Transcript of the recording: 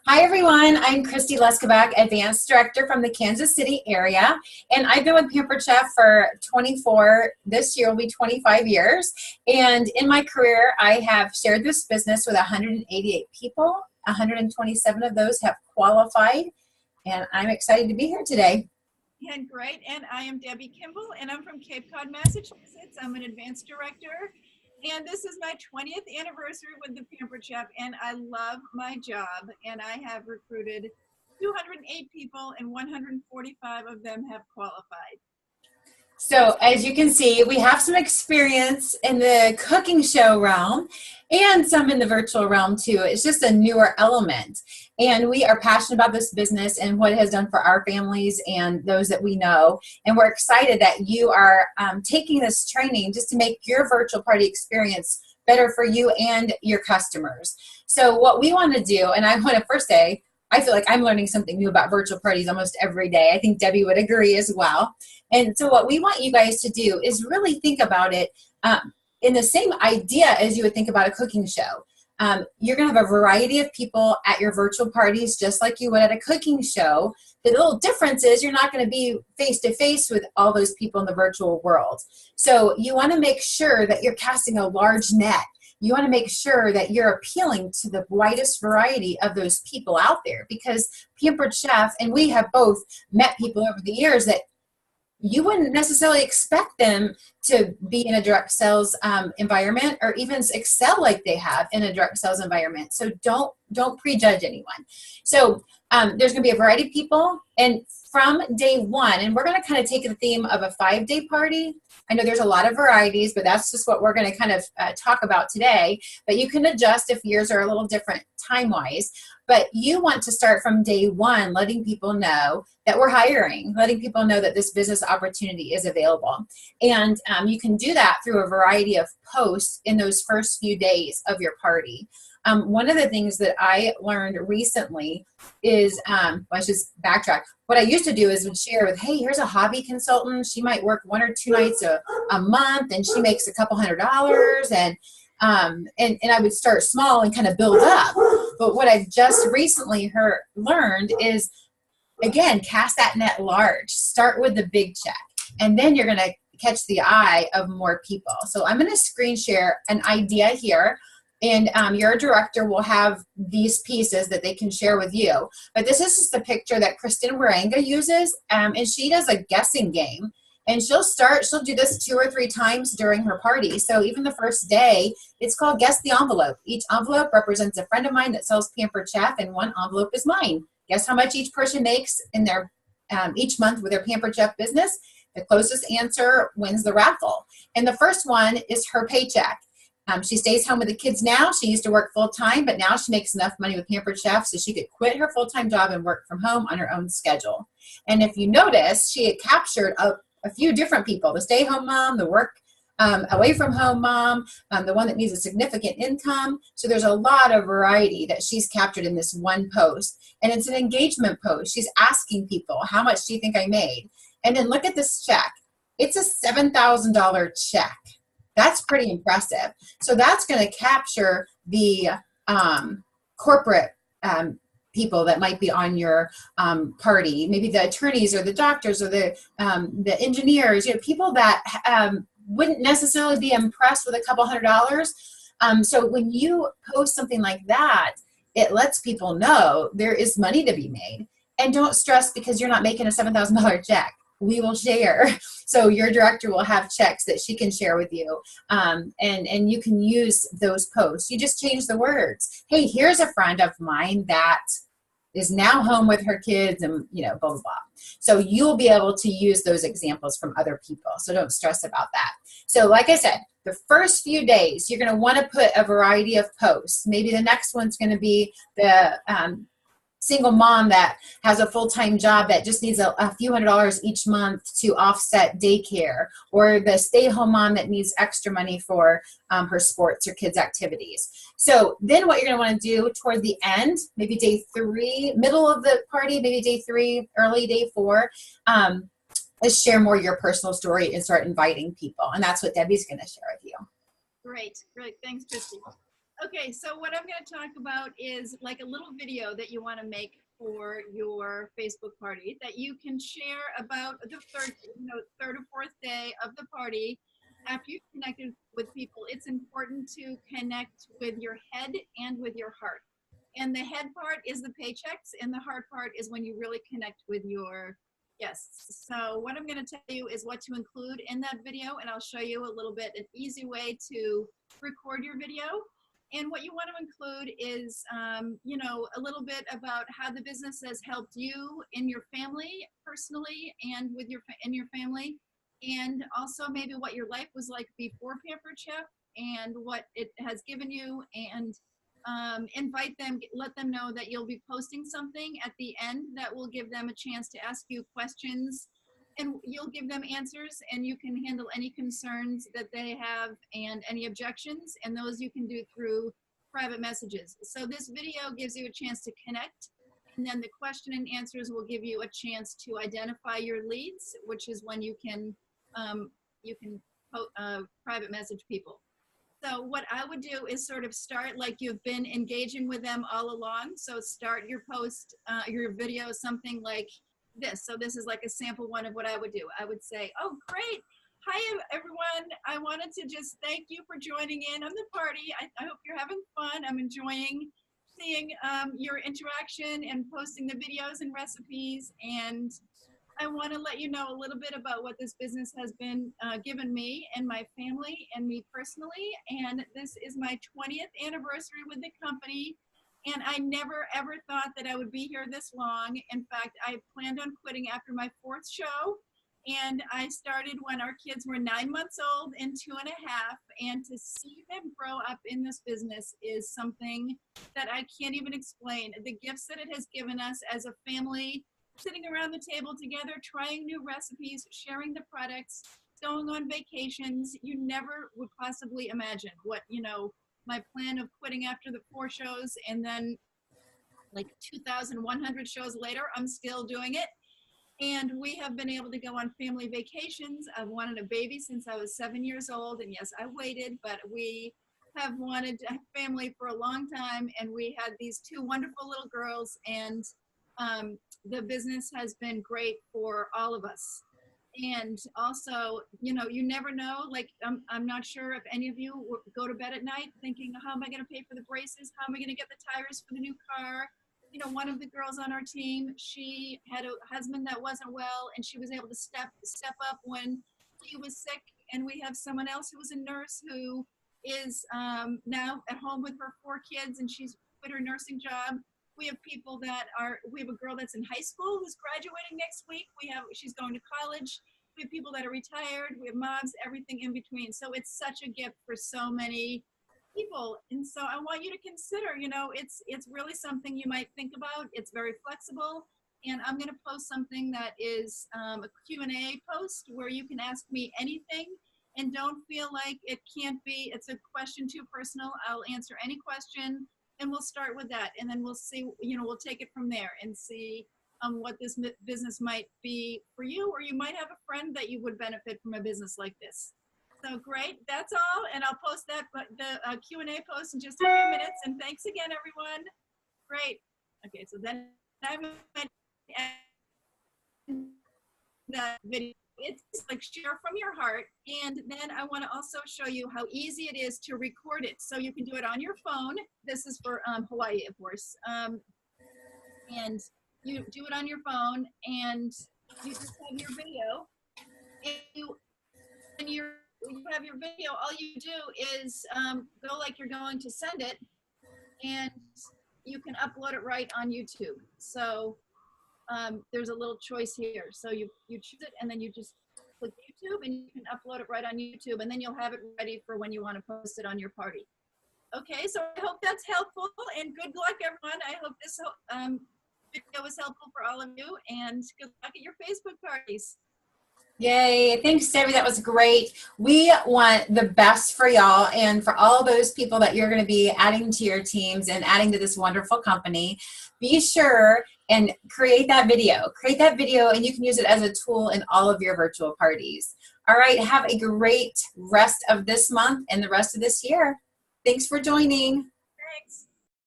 Hi everyone, I'm Kristi Leskovac, Advanced Director from the Kansas City area, and I've been with Pampered Chef for this year will be 25 years, and in my career I have shared this business with 188 people. 127 of those have qualified, and I'm excited to be here today. And great, and I am Debbie Kimball, and I'm from Cape Cod, Massachusetts. I'm an Advanced Director, and this is my 20th anniversary with the Pampered Chef, and I love my job, and I have recruited 208 people, and 145 of them have qualified. So as you can see, we have some experience in the cooking show realm and some in the virtual realm too. It's just a newer element. And we are passionate about this business and what it has done for our families and those that we know. And we're excited that you are taking this training just to make your virtual party experience better for you and your customers. So what we want to do, and I want to first say, I feel like I'm learning something new about virtual parties almost every day. I think Debbie would agree as well. And so what we want you guys to do is really think about it in the same idea as you would think about a cooking show. You're going to have a variety of people at your virtual parties just like you would at a cooking show. The little difference is you're not going to be face-to-face with all those people in the virtual world. So you want to make sure that you're casting a large net. You want to make sure that you're appealing to the widest variety of those people out there, because Pampered Chef, and we have both met people over the years that you wouldn't necessarily expect them to be in a direct sales environment or even excel like they have in a direct sales environment. So don't prejudge anyone. So there's going to be a variety of people, and from day one, and we're going to kind of take the theme of a 5-day party. I know there's a lot of varieties, but that's just what we're going to kind of talk about today. But you can adjust if yours are a little different time-wise. But you want to start from day one, letting people know that we're hiring, letting people know that this business opportunity is available. And you can do that through a variety of posts in those first few days of your party. One of the things that I learned recently is, let's just backtrack. What I used to do is would share with, hey, here's a hobby consultant. She might work 1 or 2 nights a month, and she makes a couple $100s. And I would start small and kind of build up. But what I've just recently learned is, again, cast that net large. Start with the big check, and then you're going to catch the eye of more people. So I'm going to screen share an idea here. And your director will have these pieces that they can share with you. But this is just the picture that Kristen Waranga uses, and she does a guessing game. And she'll do this 2 or 3 times during her party. So even the first day, it's called Guess the Envelope. Each envelope represents a friend of mine that sells Pampered Chef, and one envelope is mine. Guess how much each person makes in their each month with their Pampered Chef business? The closest answer wins the raffle. And the first one is her paycheck. She stays home with the kids now. She used to work full-time, but now she makes enough money with Pampered Chef so she could quit her full-time job and work from home on her own schedule. And if you notice, she had captured a few different people: the stay-home mom, the work away from home mom, the one that needs a significant income. So there's a lot of variety that she's captured in this one post. And it's an engagement post. She's asking people, how much do you think I made? And then look at this check. It's a $7,000 check. That's pretty impressive. So that's going to capture the corporate people that might be on your party, maybe the attorneys or the doctors or the engineers, people that wouldn't necessarily be impressed with a couple $100. So when you post something like that, it lets people know there is money to be made. And don't stress because you're not making a $7,000 check. We will share. So your director will have checks that she can share with you. And you can use those posts. You just change the words. Hey, here's a friend of mine that is now home with her kids and, blah, blah, blah. So you'll be able to use those examples from other people. So don't stress about that. So like I said, the first few days, you're going to want to put a variety of posts. Maybe the next one's going to be the single mom that has a full-time job that just needs a few $100s each month to offset daycare, or the stay-home mom that needs extra money for her sports or kids' activities. So then what you're going to want to do toward the end, maybe day 3, middle of the party, maybe day 3, early day 4, is share more of your personal story and start inviting people. And that's what Debbie's going to share with you. Great. Thanks, Kristi. Okay, so what I'm going to talk about is like a little video that you want to make for your Facebook party that you can share about the third or fourth day of the party. After you've connected with people, it's important to connect with your head and with your heart. And the head part is the paychecks, and the heart part is when you really connect with your guests. So what I'm going to tell you is what to include in that video, and I'll show you a little bit an easy way to record your video. And what you want to include is, a little bit about how the business has helped you in your family, personally, and with your family, and also maybe what your life was like before Pampered Chef and what it has given you, and invite them, let them know that you'll be posting something at the end that will give them a chance to ask you questions, and you'll give them answers, and you can handle any concerns that they have and any objections, and those you can do through private messages. So this video gives you a chance to connect, and then the question and answers will give you a chance to identify your leads, which is when you can private message people. So what I would do is sort of start like you've been engaging with them all along. So start your post, your video, something like this. So this is like a sample one of what I would do. I would say, oh, great. Hi, everyone. I wanted to just thank you for joining in on the party. I hope you're having fun. I'm enjoying seeing your interaction and posting the videos and recipes. And I want to let you know a little bit about what this business has been given me and my family and me personally. And this is my 20th anniversary with the company. And I never ever thought that I would be here this long. In fact, I planned on quitting after my 4th show. And I started when our kids were 9 months old and 2.5. And to see them grow up in this business is something that I can't even explain. The gifts that it has given us as a family, sitting around the table together, trying new recipes, sharing the products, going on vacations. You never would possibly imagine what, my plan of quitting after the 4 shows, and then like 2,100 shows later, I'm still doing it. And we have been able to go on family vacations. I've wanted a baby since I was 7 years old. And yes, I waited, but we have wanted a family for a long time. And we had these 2 wonderful little girls, and the business has been great for all of us. And also, you never know, like, I'm not sure if any of you go to bed at night thinking, how am I going to pay for the braces? How am I going to get the tires for the new car? One of the girls on our team, she had a husband that wasn't well, and she was able to step up when he was sick. And we have someone else who was a nurse who is now at home with her 4 kids, and she's quit her nursing job. We have people we have a girl that's in high school who's graduating next week. She's going to college. We have people that are retired. We have moms, everything in between. So it's such a gift for so many people. And so I want you to consider, it's really something you might think about. It's very flexible. And I'm going to post something that is a Q&A post where you can ask me anything. And don't feel like it's a question too personal. I'll answer any question. And we'll start with that, and then we'll see, we'll take it from there and see what this business might be for you, or you might have a friend that you would benefit from a business like this. So great, that's all, and I'll post that, the Q&A post in just a few minutes, and thanks again, everyone. Great. Okay, so then I'm going to end that video. It's like share from your heart, and then I want to also show you how easy it is to record it. So you can do it on your phone. This is for Hawaii, of course. And you do it on your phone, and you just have your video. When you have your video, all you do is go like you're going to send it, and you can upload it right on YouTube. So there's a little choice here. So you choose it, and then you just click YouTube, and you can upload it right on YouTube, and then you'll have it ready for when you want to post it on your party. Okay, so I hope that's helpful, and good luck, everyone. I hope this video was helpful for all of you, and good luck at your Facebook parties. Yay. Thanks, Debbie. That was great. We want the best for y'all and for all those people that you're going to be adding to your teams and adding to this wonderful company. Be sure and create that video. Create that video, and you can use it as a tool in all of your virtual parties. All right. Have a great rest of this month and the rest of this year. Thanks for joining. Thanks.